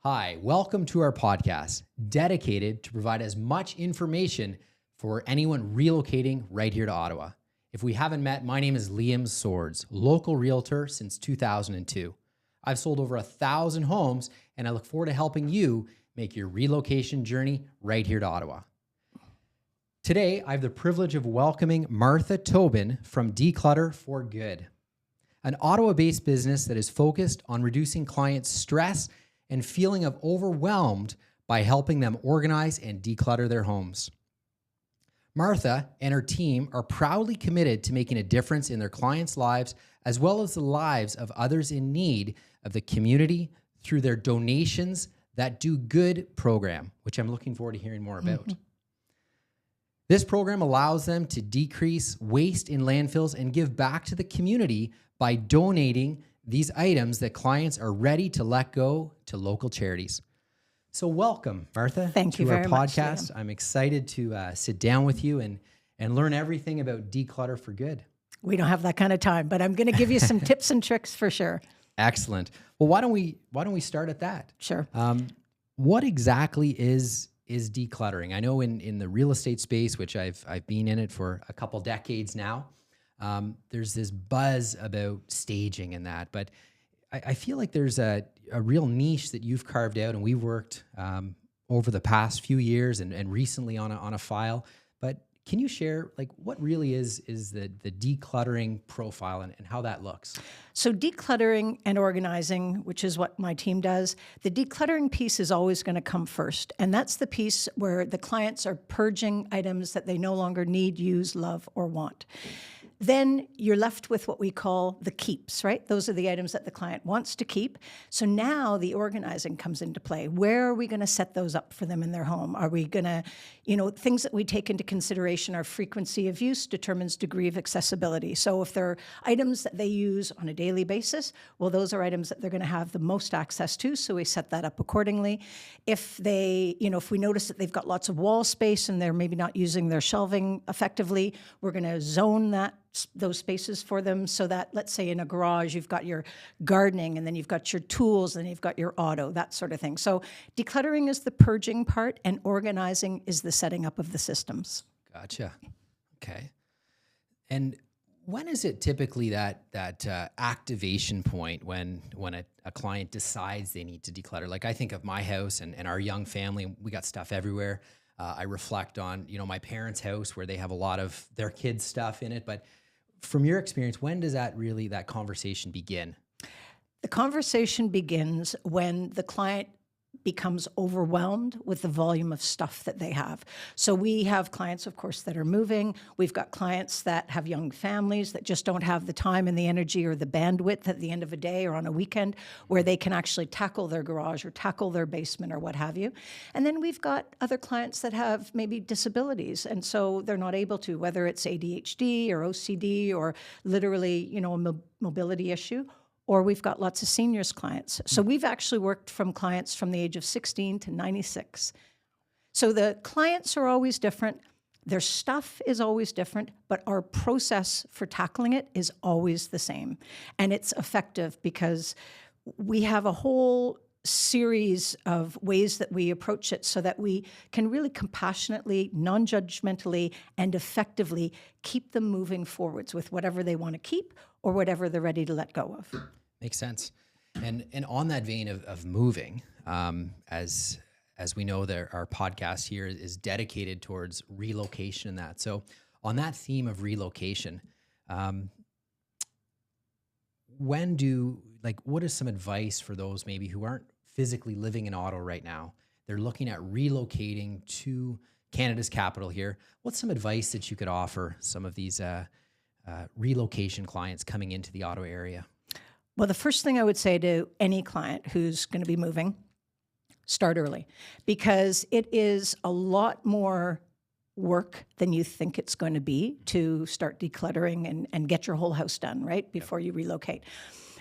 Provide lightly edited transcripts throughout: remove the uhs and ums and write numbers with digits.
Hi, welcome to our podcast, dedicated to provide as much information for anyone relocating right here to Ottawa. If we haven't met, my name is Liam Swords, local realtor since 2002. I've sold over 1,000 homes, and I look forward to helping you make your relocation journey right here to Ottawa. Today, I have the privilege of welcoming Martha Tobin from Declutter for Good, an Ottawa-based business that is focused on reducing clients' stress and feeling of overwhelmed by helping them organize and declutter their homes. Martha and her team are proudly committed to making a difference in their clients' lives as well as the lives of others in need of the community through their Donations That Do Good program, which I'm looking forward to hearing more about. This program allows them to decrease waste in landfills and give back to the community by donating these items that clients are ready to let go to local charities. So welcome, Martha, Thank you to our very much, podcast. Liam. I'm excited to sit down with you and learn everything about Declutter for Good. We don't have that kind of time, but I'm going to give you some tips and tricks for sure. Excellent. Well, why don't we start at that? Sure. What exactly is decluttering? I know in the real estate space, which I've been in it for a couple decades now, there's this buzz about staging and that, but I feel like there's a real niche that you've carved out, and we've worked over the past few years and recently on a file. But can you share like what really is the decluttering profile and how that looks? So decluttering and organizing, which is what my team does, the decluttering piece is always going to come first. And that's the piece where the clients are purging items that they no longer need, use, love, or want. Then you're left with what we call the keeps, right? Those are the items that the client wants to keep. So now the organizing comes into play. Where are we going to set those up for them in their home? Are we going to, things that we take into consideration are frequency of use determines degree of accessibility. So if they're items that they use on a daily basis, well, those are items that they're going to have the most access to. So we set that up accordingly. If if we notice that they've got lots of wall space and they're maybe not using their shelving effectively, we're going to zone those spaces for them so that, let's say in a garage, you've got your gardening and then you've got your tools and you've got your auto, that sort of thing. So decluttering is the purging part and organizing is the setting up of the systems. Gotcha. Okay. And when is it typically that activation point when a client decides they need to declutter? Like I think of my house and our young family, we got stuff everywhere. I reflect on, my parents' house where they have a lot of their kids' stuff in it. But from your experience, when does that conversation begin? The conversation begins when the client becomes overwhelmed with the volume of stuff that they have. So we have clients, of course, that are moving. We've got clients that have young families that just don't have the time and the energy or the bandwidth at the end of a day or on a weekend where they can actually tackle their garage or tackle their basement or what have you. And then we've got other clients that have maybe disabilities, and so they're not able to, whether it's ADHD or OCD or literally, a mobility issue. Or we've got lots of seniors clients. So we've actually worked from clients from the age of 16 to 96. So the clients are always different. Their stuff is always different, but our process for tackling it is always the same. And it's effective because we have a whole series of ways that we approach it so that we can really compassionately, non-judgmentally, and effectively keep them moving forwards with whatever they want to keep or whatever they're ready to let go of. Makes sense. And on that vein of moving, as we know, our podcast here is dedicated towards relocation and that. So on that theme of relocation, what is some advice for those maybe who aren't physically living in Ottawa right now? They're looking at relocating to Canada's capital here. What's some advice that you could offer some of these relocation clients coming into the Ottawa area? Well, the first thing I would say to any client who's going to be moving, start early, because it is a lot more work than you think it's going to be to start decluttering and get your whole house done, right, before you relocate.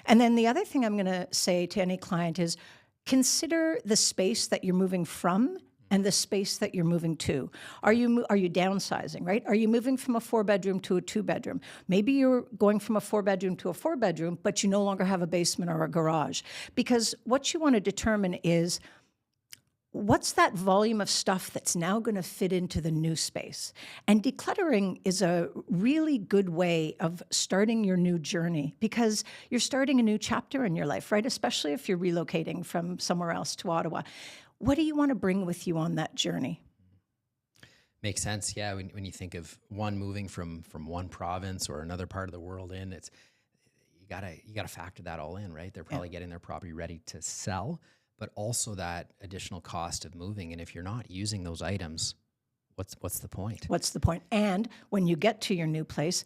And then the other thing I'm going to say to any client is consider the space that you're moving from and the space that you're moving to. Are you downsizing, right? Are you moving from a 4-bedroom to a 2-bedroom? Maybe you're going from a 4-bedroom to a 4-bedroom, but you no longer have a basement or a garage. Because what you want to determine is, what's that volume of stuff that's now going to fit into the new space? And decluttering is a really good way of starting your new journey, because you're starting a new chapter in your life, right? Especially if you're relocating from somewhere else to Ottawa. What do you want to bring with you on that journey? Makes sense. Yeah. When you think of one moving from one province or another part of the world in, it's, you gotta factor that all in, right? They're probably getting their property ready to sell, but also that additional cost of moving. And if you're not using those items, what's the point? What's the point? And when you get to your new place,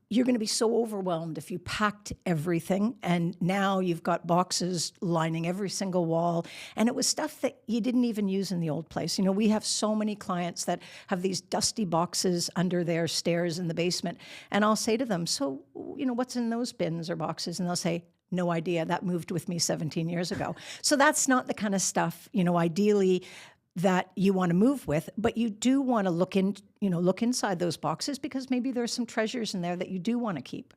you're going to be so overwhelmed if you packed everything and now you've got boxes lining every single wall. And it was stuff that you didn't even use in the old place. You know, we have so many clients that have these dusty boxes under their stairs in the basement. And I'll say to them, so, you know, what's in those bins or boxes? And they'll say, no idea. That moved with me 17 years ago. So that's not the kind of stuff, you know, ideally that you want to move with, but you do want to look inside those boxes, because maybe there's some treasures in there that you do want to keep.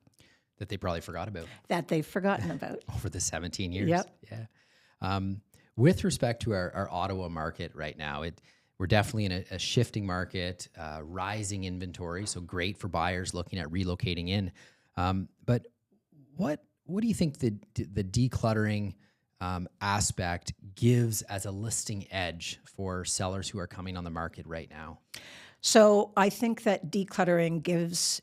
That they probably forgot about. That they've forgotten about. Over the 17 years. Yep. Yeah. With respect to our Ottawa market right now, we're definitely in a shifting market, rising inventory, so great for buyers looking at relocating in. But what do you think the decluttering aspect gives as a listing edge for sellers who are coming on the market right now? So I think that decluttering gives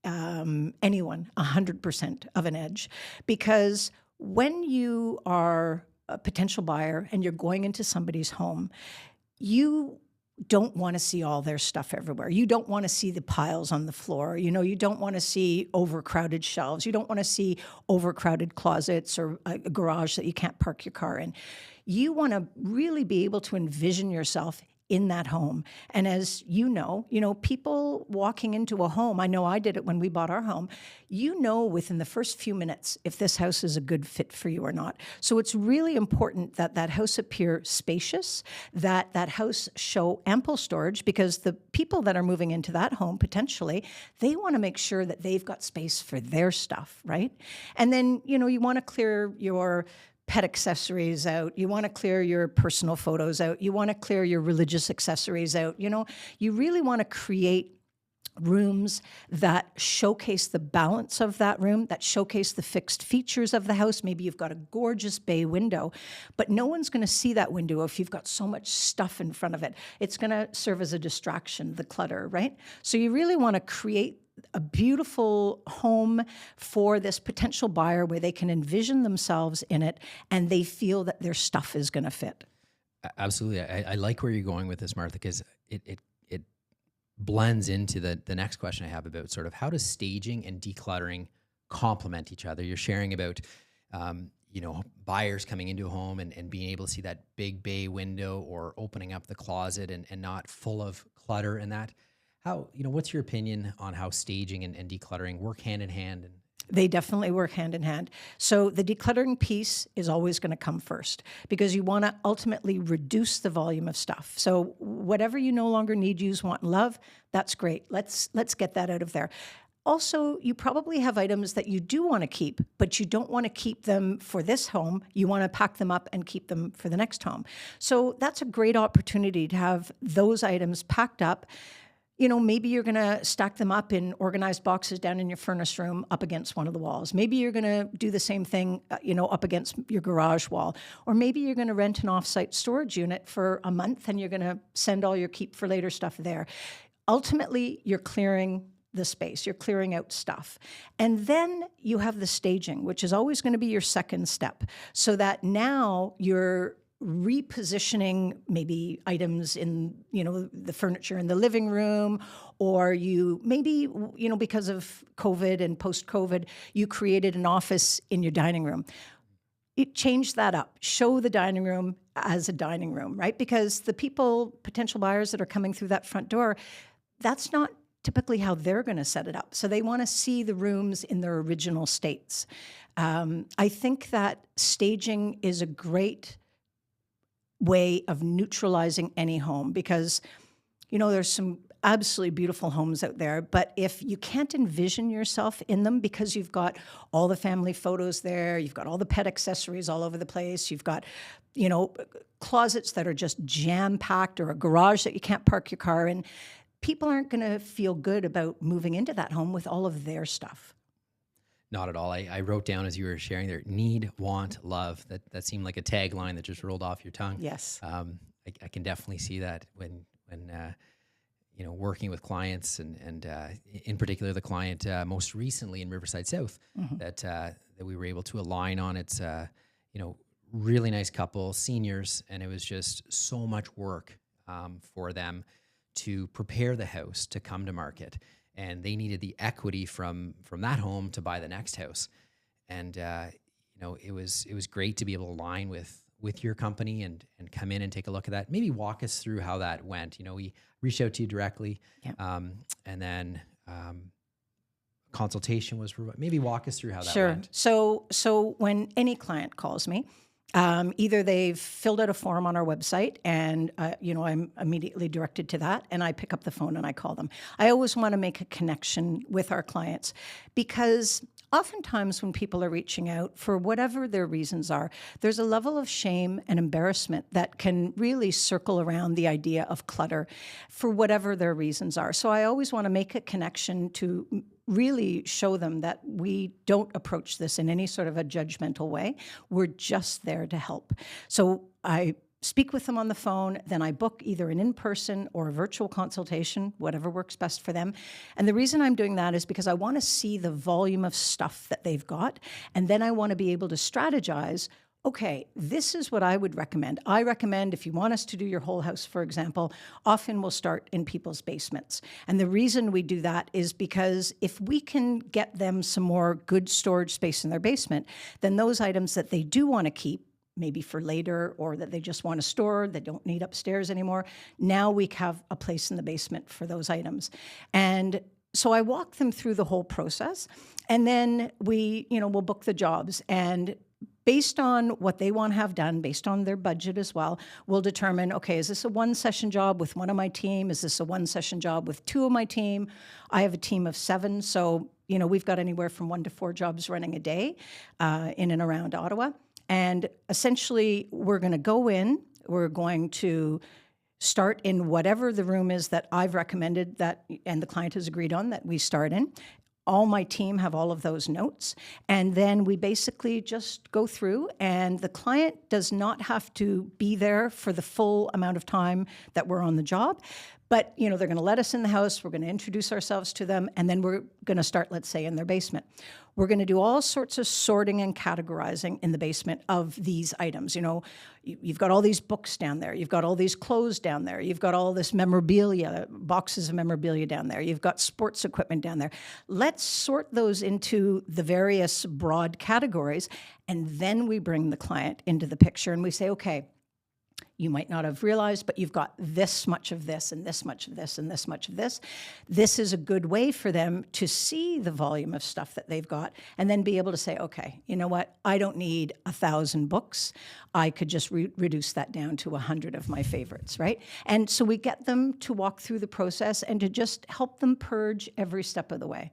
anyone 100% of an edge, because when you are a potential buyer and you're going into somebody's home, you don't want to see all their stuff everywhere. You don't want to see the piles on the floor. You know, you don't want to see overcrowded shelves. You don't want to see overcrowded closets or a garage that you can't park your car in. You want to really be able to envision yourself in that home. And as you know, people walking into a home, I know I did it when we bought our home, within the first few minutes if this house is a good fit for you or not. So it's really important that that house appear spacious, that that house show ample storage, because the people that are moving into that home, potentially, they want to make sure that they've got space for their stuff, right? And then, you want to clear your pet accessories out. You want to clear your personal photos out. You want to clear your religious accessories out. You really want to create rooms that showcase the balance of that room, that showcase the fixed features of the house. Maybe you've got a gorgeous bay window, but no one's going to see that window if you've got so much stuff in front of it. It's going to serve as a distraction, the clutter, right? So you really want to create a beautiful home for this potential buyer where they can envision themselves in it and they feel that their stuff is going to fit. Absolutely. I like where you're going with this, Martha, because it blends into the next question I have about sort of how does staging and decluttering complement each other. You're sharing about, buyers coming into a home and being able to see that big bay window or opening up the closet and not full of clutter and that. How, what's your opinion on how staging and decluttering work hand in hand? They definitely work hand in hand. So the decluttering piece is always going to come first, because you want to ultimately reduce the volume of stuff. So whatever you no longer need, use, want, and love, that's great. Let's get that out of there. Also, you probably have items that you do want to keep, but you don't want to keep them for this home. You want to pack them up and keep them for the next home. So that's a great opportunity to have those items packed up. Maybe you're going to stack them up in organized boxes down in your furnace room up against one of the walls. Maybe you're going to do the same thing, up against your garage wall. Or maybe you're going to rent an offsite storage unit for a month and you're going to send all your keep for later stuff there. Ultimately, you're clearing the space. You're clearing out stuff. And then you have the staging, which is always going to be your second step, so that now you're repositioning maybe items in, the furniture in the living room, or you maybe, because of COVID and post-COVID, you created an office in your dining room. Change that up. Show the dining room as a dining room, right? Because the potential buyers that are coming through that front door, that's not typically how they're going to set it up. So they want to see the rooms in their original states. I think that staging is a great way of neutralizing any home, because, you know, there's some absolutely beautiful homes out there, but if you can't envision yourself in them because you've got all the family photos there, you've got all the pet accessories all over the place, you've got, you know, closets that are just jam-packed, or a garage that you can't park your car in, people aren't going to feel good about moving into that home with all of their stuff. Not at all. I wrote down as you were sharing there, need, want, love. That seemed like a tagline that just rolled off your tongue. Yes. I can definitely see that when you know, working with clients, and in particular the client most recently in Riverside South, that we were able to align on. It's you know, really nice couple, seniors, and it was just so much work for them to prepare the house to come to market, and they needed the equity from that home to buy the next house, and you know, it was great to be able to align with your company and come in and take a look at that. Maybe walk us through how that went. You know, we reached out to you directly, and then consultation was provided. Maybe walk us through how that went. So when any client calls me, either they've filled out a form on our website, and you know, I'm immediately directed to that, and I pick up the phone and I call them. I always want to make a connection with our clients, because oftentimes when people are reaching out for whatever their reasons are, there's a level of shame and embarrassment that can really circle around the idea of clutter for whatever their reasons are. So I always want to make a connection to really show them that we don't approach this in any sort of a judgmental way. We're just there to help. So I speak with them on the phone, then I book either an in-person or a virtual consultation, whatever works best for them. And the reason I'm doing that is because I want to see the volume of stuff that they've got, and then I want to be able to strategize, okay, this is what I would recommend. I recommend, if you want us to do your whole house, for example, often we'll start in people's basements. And the reason we do that is because if we can get them some more good storage space in their basement, then those items that they do want to keep, maybe for later, or that they just want to store, they don't need upstairs anymore, now we have a place in the basement for those items. And so I walk them through the whole process, and then we, you know, we'll book the jobs, and based on what they want to have done, based on their budget as well, we'll determine, okay, is this a one-session job with one of my team? Is this a one-session job with two of my team? I have a team of 7, so, you know, we've got anywhere from 1 to 4 jobs running a day in and around Ottawa. And essentially, we're going to go in, we're going to start in whatever the room is that I've recommended that, and the client has agreed on, that we start in. All my team have all of those notes. And then we basically just go through, and the client does not have to be there for the full amount of time that we're on the job. But, you know, they're going to let us in the house, we're going to introduce ourselves to them, and then we're going to start, let's say, in their basement. We're going to do all sorts of sorting and categorizing in the basement of these items. You know, you've got all these books down there, you've got all these clothes down there, you've got all this memorabilia, boxes of memorabilia down there, you've got sports equipment down there. Let's sort those into the various broad categories, and then we bring the client into the picture and we say, okay, you might not have realized, but you've got this much of this and this much of this and this much of this. This is a good way for them to see the volume of stuff that they've got, and then be able to say, okay, you know what? I don't need 1,000 books. I could just reduce that down to 100 of my favorites, right? And so we get them to walk through the process and to just help them purge every step of the way.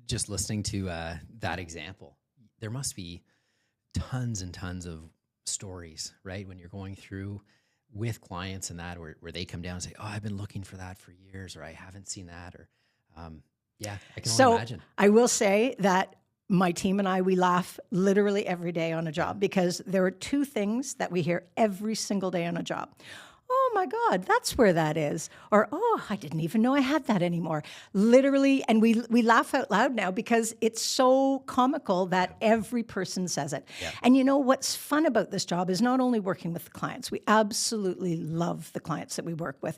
Just listening to that example, there must be tons and tons of stories, right? When you're going through with clients and that, where they come down and say, oh, I've been looking for that for years, or I haven't seen that, or yeah, I can only imagine. I will say that my team and I, we laugh literally every day on a job, because there are 2 things that we hear every single day on a job. Oh my God, that's where that is. Or, oh, I didn't even know I had that anymore. Literally, and we laugh out loud now because it's so comical that every person says it. Yeah. And you know, what's fun about this job is not only working with the clients, we absolutely love the clients that we work with.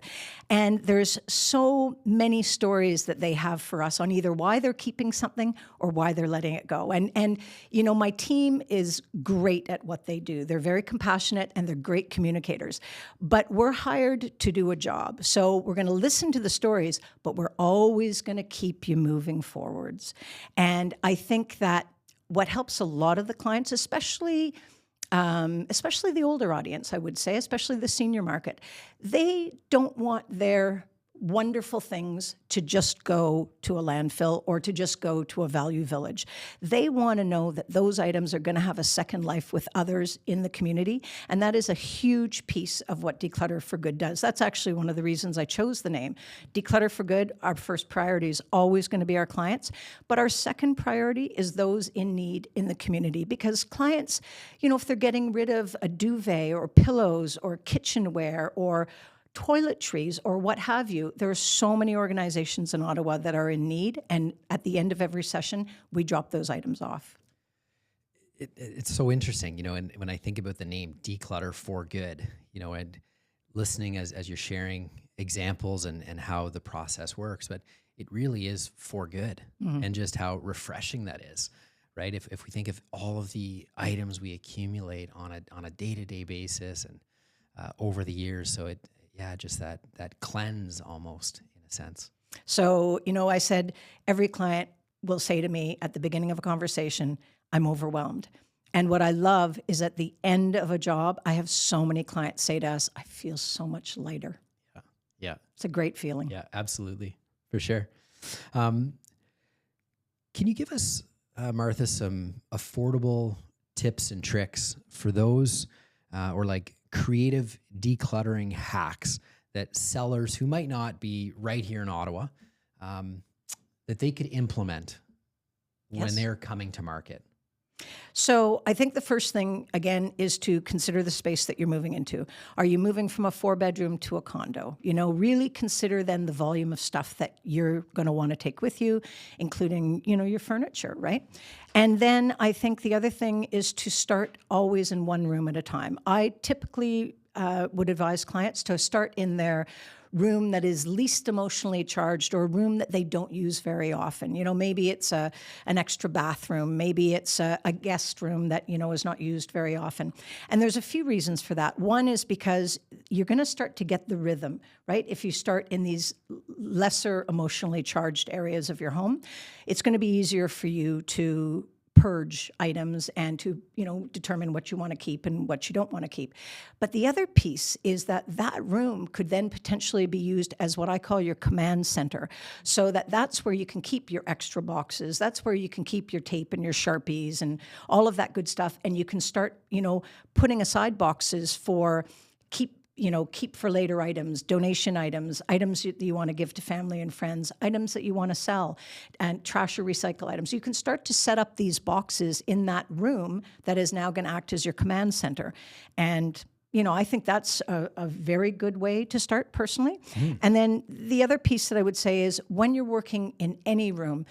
And there's so many stories that they have for us on either why they're keeping something or why they're letting it go. And you know, my team is great at what they do. They're very compassionate and they're great communicators. But we're hired to do a job. So we're going to listen to the stories, but we're always going to keep you moving forwards. And I think that what helps a lot of the clients, especially especially the older audience, I would say, especially the senior market, they don't want their wonderful things to just go to a landfill or to just go to a value village. They want to know that those items are going to have a second life with others in the community. And that is a huge piece of what Declutter for Good does. That's actually one of the reasons I chose the name. Declutter for Good, our first priority is always going to be our clients. But our second priority is those in need in the community. Because clients, if they're getting rid of a duvet or pillows or kitchenware or toiletries or what have you, there are so many organizations in Ottawa that are in need, and at the end of every session, we drop those items off. It's so interesting, and when I think about the name Declutter for Good, and listening as you're sharing examples and how the process works, but it really is for good, and just how refreshing that is, right? If we think of all of the items we accumulate on a day-to-day basis and over the years, so just that cleanse almost in a sense. So, I said every client will say to me at the beginning of a conversation, I'm overwhelmed. And what I love is at the end of a job, I have so many clients say to us, I feel so much lighter. Yeah. It's a great feeling. Yeah, absolutely. For sure. Can you give us, Martha, some affordable tips and tricks for those or like creative decluttering hacks that sellers who might not be right here in Ottawa, that they could implement when they're coming to market? So I think the first thing, again, is to consider the space that you're moving into. Are you moving from a 4-bedroom to a condo? Really consider then the volume of stuff that you're going to want to take with you, including, your furniture, right? And then I think the other thing is to start always in one room at a time. I typically would advise clients to start in their room that is least emotionally charged, or a room that they don't use very often. Maybe it's an extra bathroom. Maybe it's a guest room that, is not used very often. And there's a few reasons for that. One is because you're going to start to get the rhythm, right? If you start in these lesser emotionally charged areas of your home, it's going to be easier for you to purge items and to, determine what you want to keep and what you don't want to keep. But the other piece is that room could then potentially be used as what I call your command center. So that's where you can keep your extra boxes. That's where you can keep your tape and your Sharpies and all of that good stuff. And you can start, putting aside boxes for keep for later items, donation items that you want to give to family and friends, items that you want to sell, and trash or recycle items. You can start to set up these boxes in that room that is now going to act as your command center. And I think that's a very good way to start personally. And then the other piece that I would say is when you're working in any room,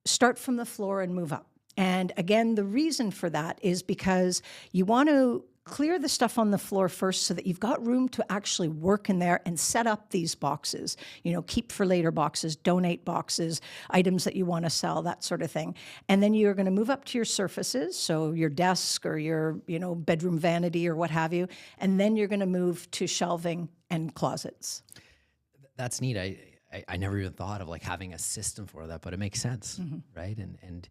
start from the floor and move up. And again, the reason for that is because you want to clear the stuff on the floor first so that you've got room to actually work in there and set up these boxes, keep for later boxes, donate boxes, items that you want to sell, that sort of thing. And then you're going to move up to your surfaces, so your desk or your, bedroom vanity or what have you. And then you're going to move to shelving and closets. That's neat. I never even thought of like having a system for that, but it makes sense, right? And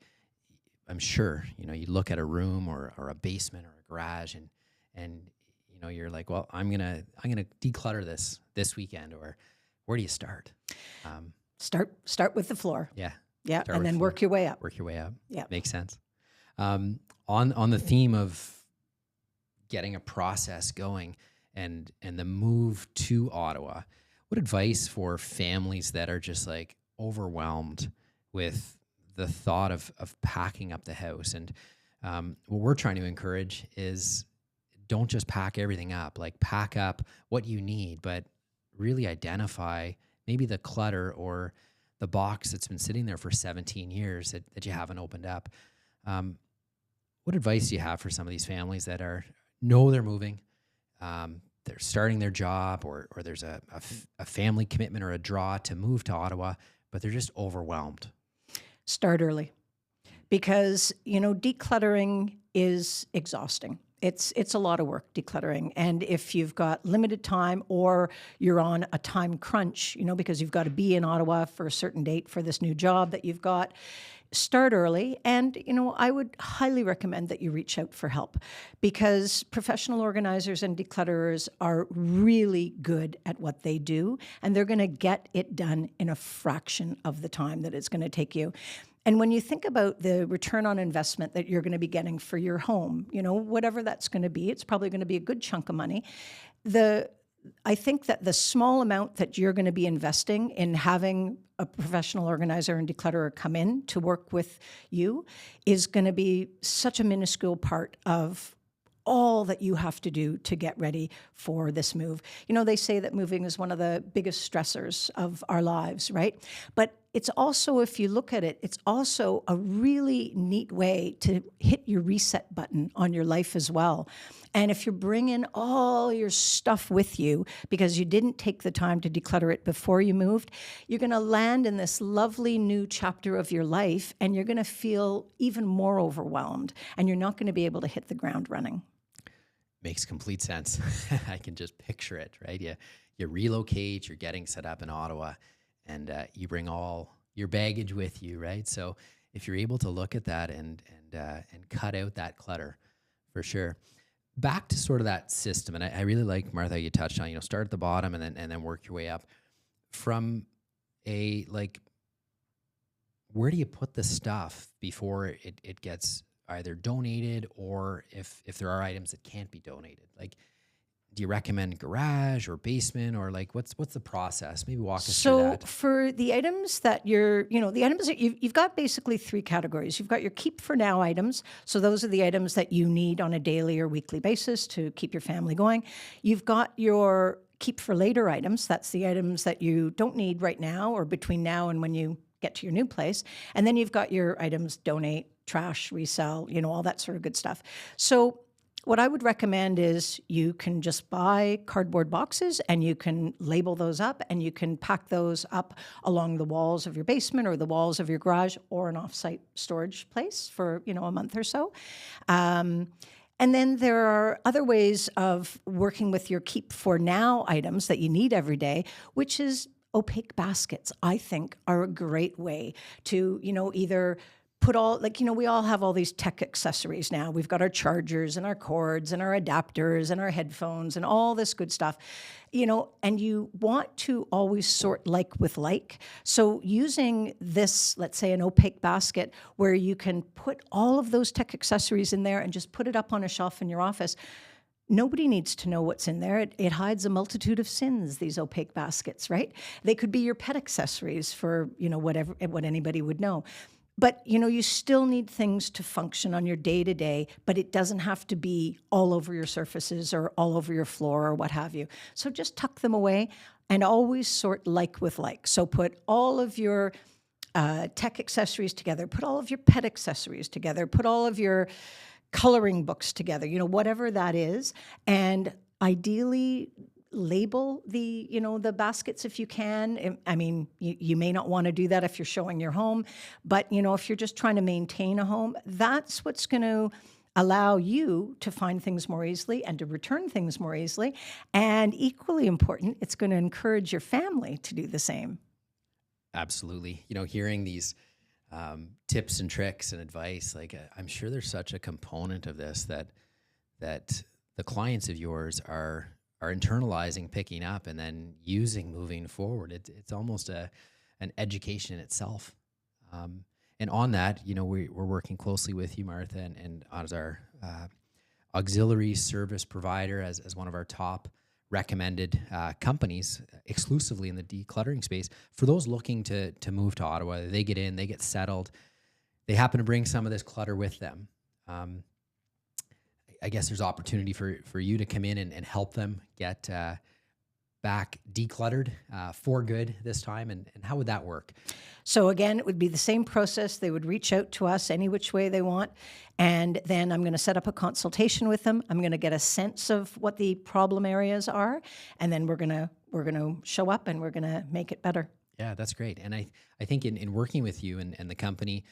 I'm sure, you look at a room or a basement or a garage and you're like, well, I'm gonna declutter this weekend, or where do you start? Start with the floor. Yeah, and then work your way up. Yeah, makes sense. On the theme of getting a process going and the move to Ottawa, what advice for families that are just like overwhelmed with the thought of packing up the house? And what we're trying to encourage is don't just pack everything up, like pack up what you need, but really identify maybe the clutter or the box that's been sitting there for 17 years that you haven't opened up. What advice do you have for some of these families that know they're moving, they're starting their job, or there's a family commitment or a draw to move to Ottawa, but they're just overwhelmed? Start early, because, decluttering is exhausting. It's a lot of work, decluttering. And if you've got limited time or you're on a time crunch, because you've got to be in Ottawa for a certain date for this new job that you've got, start early. And, I would highly recommend that you reach out for help, because professional organizers and declutterers are really good at what they do, and they're going to get it done in a fraction of the time that it's going to take you. And when you think about the return on investment that you're going to be getting for your home, whatever that's going to be, it's probably going to be a good chunk of money. I think that the small amount that you're going to be investing in having a professional organizer and declutterer come in to work with you is going to be such a minuscule part of all that you have to do to get ready for this move. They say that moving is one of the biggest stressors of our lives, right? But it's also, if you look at it, it's also a really neat way to hit your reset button on your life as well. And if you're bringing all your stuff with you because you didn't take the time to declutter it before you moved, you're going to land in this lovely new chapter of your life, and you're going to feel even more overwhelmed, and you're not going to be able to hit the ground running. Makes complete sense. I can just picture it, right? You relocate, you're getting set up in Ottawa, and you bring all your baggage with you, right? So if you're able to look at that and cut out that clutter, for sure. Back to sort of that system, and I really like, Martha, you touched on, start at the bottom and then work your way up. From where do you put the stuff before it gets either donated, or if there are items that can't be donated? Like, do you recommend garage or basement, or what's the process? Maybe walk us through that. So for the items that you've got basically three categories. You've got your keep for now items. So those are the items that you need on a daily or weekly basis to keep your family going. You've got your keep for later items. That's the items that you don't need right now or between now and when you get to your new place. And then you've got your items donate, trash, resell, all that sort of good stuff. So what I would recommend is you can just buy cardboard boxes and you can label those up, and you can pack those up along the walls of your basement or the walls of your garage or an offsite storage place for, a month or so. And then there are other ways of working with your keep for now items that you need every day, which is opaque baskets, I think, are a great way to, either put all, we all have all these tech accessories now. We've got our chargers and our cords and our adapters and our headphones and all this good stuff, and you want to always sort like with like. So using this, let's say an opaque basket where you can put all of those tech accessories in there and just put it up on a shelf in your office. Nobody needs to know what's in there. It hides a multitude of sins, these opaque baskets, right? They could be your pet accessories for, what anybody would know. But, you still need things to function on your day-to-day, but it doesn't have to be all over your surfaces or all over your floor or what have you. So just tuck them away and always sort like with like. So put all of your tech accessories together, put all of your pet accessories together, put all of your coloring books together, whatever that is. And ideally, label the baskets if you can. I mean, you may not want to do that if you're showing your home, but if you're just trying to maintain a home, that's what's going to allow you to find things more easily and to return things more easily. And equally important, it's going to encourage your family to do the same. Absolutely. Hearing these tips and tricks and advice, I'm sure there's such a component of this that the clients of yours are internalizing, picking up, and then using moving forward. It's almost an education in itself. And on that, we're working closely with you, Martha, and as our auxiliary service provider, as one of our top recommended companies exclusively in the decluttering space. For those looking to move to Ottawa, they get in, they get settled, they happen to bring some of this clutter with them. I guess there's opportunity for you to come in and help them get back decluttered for good this time. And how would that work? So again, it would be the same process. They would reach out to us any which way they want. And then I'm going to set up a consultation with them. I'm going to get a sense of what the problem areas are. And then we're going to show up and we're going to make it better. Yeah, that's great. And I think in working with you and the company,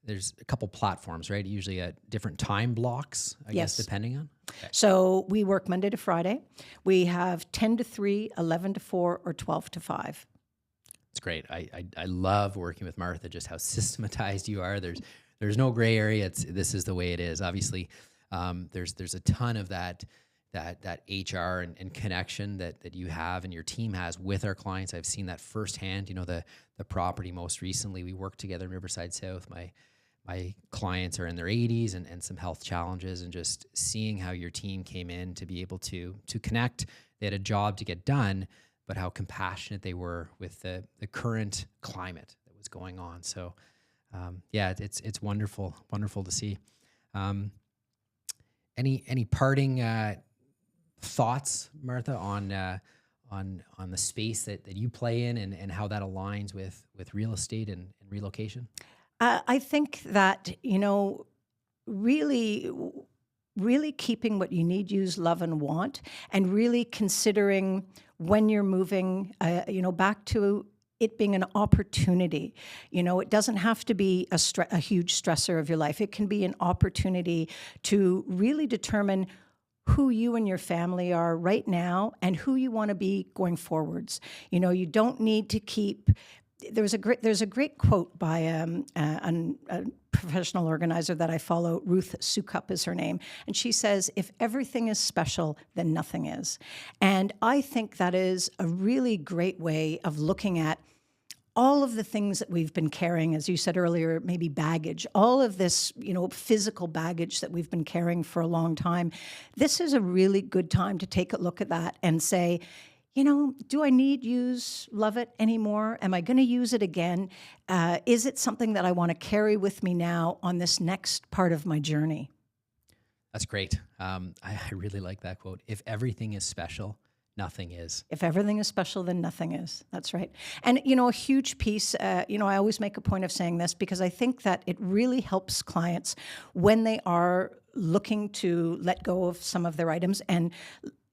there's a couple platforms, right? Usually at different time blocks, I guess, depending on. Okay. So we work Monday to Friday. We have 10 to 3, 11 to 4, or 12 to 5. It's great. I love working with Martha, just how systematized you are. There's no gray area. This is the way it is. Obviously, there's a ton of that HR and connection that you have and your team has with our clients. I've seen that firsthand. You know, the property most recently, we worked together in Riverside South. My clients are in their 80s and some health challenges, and just seeing how your team came in to be able to connect. They had a job to get done, but how compassionate they were with the current climate that was going on. So it's wonderful to see. Any parting thoughts, Martha, on the space that you play in and how that aligns with real estate and relocation? I think that, really, really keeping what you need, use, love, and want, and really considering when you're moving, back to it being an opportunity. It doesn't have to be a huge stressor of your life. It can be an opportunity to really determine who you and your family are right now and who you want to be going forwards. You don't need to keep. There's a great quote by a professional organizer that I follow. Ruth Sukup is her name, and she says, "If everything is special, then nothing is." And I think that is a really great way of looking at all of the things that we've been carrying, as you said earlier, maybe baggage, all of this, physical baggage that we've been carrying for a long time. This is a really good time to take a look at that and say, do I need, use, love it anymore? Am I going to use it again? Is it something that I want to carry with me now on this next part of my journey? That's great. I really like that quote. If everything is special, nothing is. If everything is special, then nothing is. That's right. And, a huge piece, I always make a point of saying this because I think that it really helps clients when they are looking to let go of some of their items. And,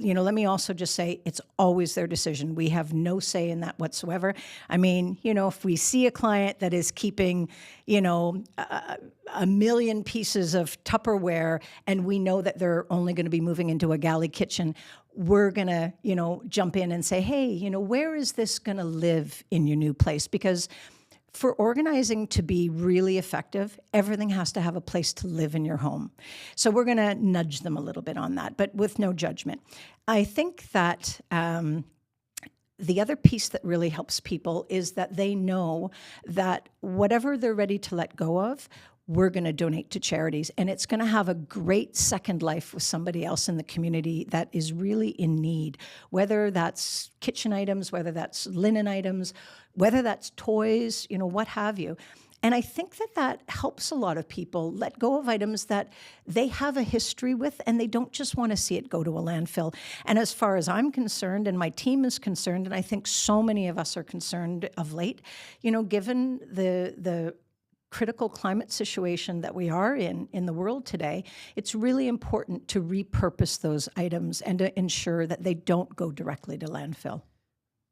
let me also just say it's always their decision. We have no say in that whatsoever. I mean, if we see a client that is keeping, a million pieces of Tupperware and we know that they're only going to be moving into a galley kitchen, we're going to, jump in and say, hey, where is this going to live in your new place? Because for organizing to be really effective, everything has to have a place to live in your home. So we're going to nudge them a little bit on that, but with no judgment. I think that the other piece that really helps people is that they know that whatever they're ready to let go of, we're going to donate to charities, and it's going to have a great second life with somebody else in the community that is really in need, whether that's kitchen items, whether that's linen items, whether that's toys, what have you. And I think that helps a lot of people let go of items that they have a history with, and they don't just want to see it go to a landfill. And as far as I'm concerned, and my team is concerned, and I think so many of us are concerned of late, given the critical climate situation that we are in the world today, it's really important to repurpose those items and to ensure that they don't go directly to landfill.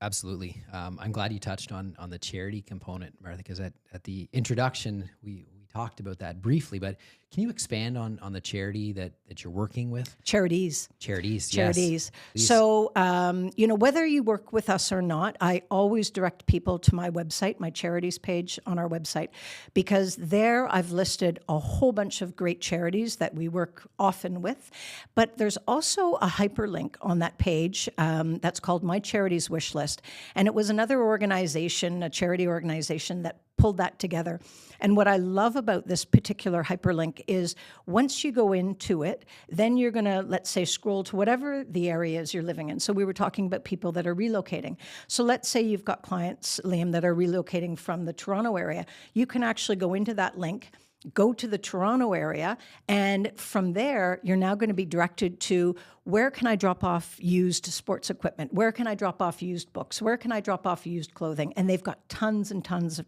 Absolutely. I'm glad you touched on the charity component, Martha, because at the introduction, we talked about that briefly, but can you expand on the charity that you're working with? Charities. Yes. So, whether you work with us or not, I always direct people to my website, my charities page on our website, because there I've listed a whole bunch of great charities that we work often with. But there's also a hyperlink on that page that's called My Charities Wish List. And it was another organization, a charity organization, that pulled that together. And what I love about this particular hyperlink is once you go into it, then you're going to, let's say, scroll to whatever the areas you're living in. So we were talking about people that are relocating. So let's say you've got clients, Liam, that are relocating from the Toronto area. You can actually go into that link, go to the Toronto area, and from there, you're now going to be directed to where can I drop off used sports equipment? Where can I drop off used books? Where can I drop off used clothing? And they've got tons and tons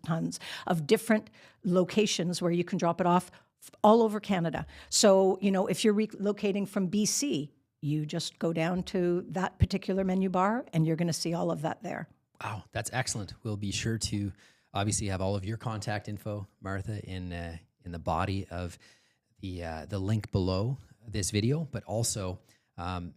of different locations where you can drop it off all over Canada. So, if you're relocating from BC, you just go down to that particular menu bar and you're going to see all of that there. Wow, that's excellent. We'll be sure to obviously have all of your contact info, Martha, in the body of the link below this video, but also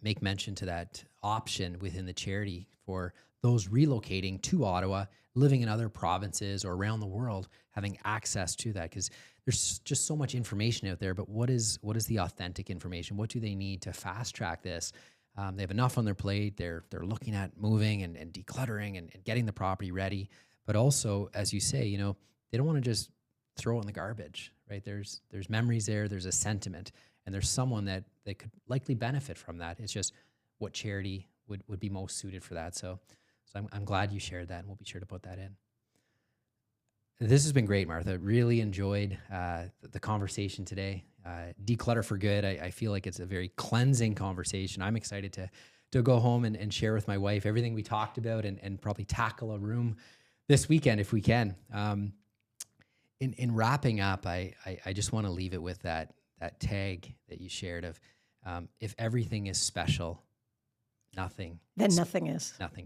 make mention to that option within the charity for those relocating to Ottawa, living in other provinces or around the world, having access to that, because there's just so much information out there. But what is the authentic information? What do they need to fast track this? They have enough on their plate. They're looking at moving and decluttering and getting the property ready. But also, as you say, you know, they don't want to just throw it in the garbage, right? There's memories there. There's a sentiment, and there's someone that could likely benefit from that. It's just what charity would be most suited for that. So I'm glad you shared that, and we'll be sure to put that in. This has been great, Martha. Really enjoyed the conversation today. Declutter for good. I feel like it's a very cleansing conversation. I'm excited to go home and share with my wife everything we talked about, and probably tackle a room this weekend if we can. In wrapping up, I just want to leave it with that tag that you shared of, if everything is special, nothing is Nothing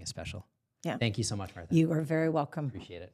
is special. Yeah. Thank you so much, Martha. You are very welcome. Appreciate it.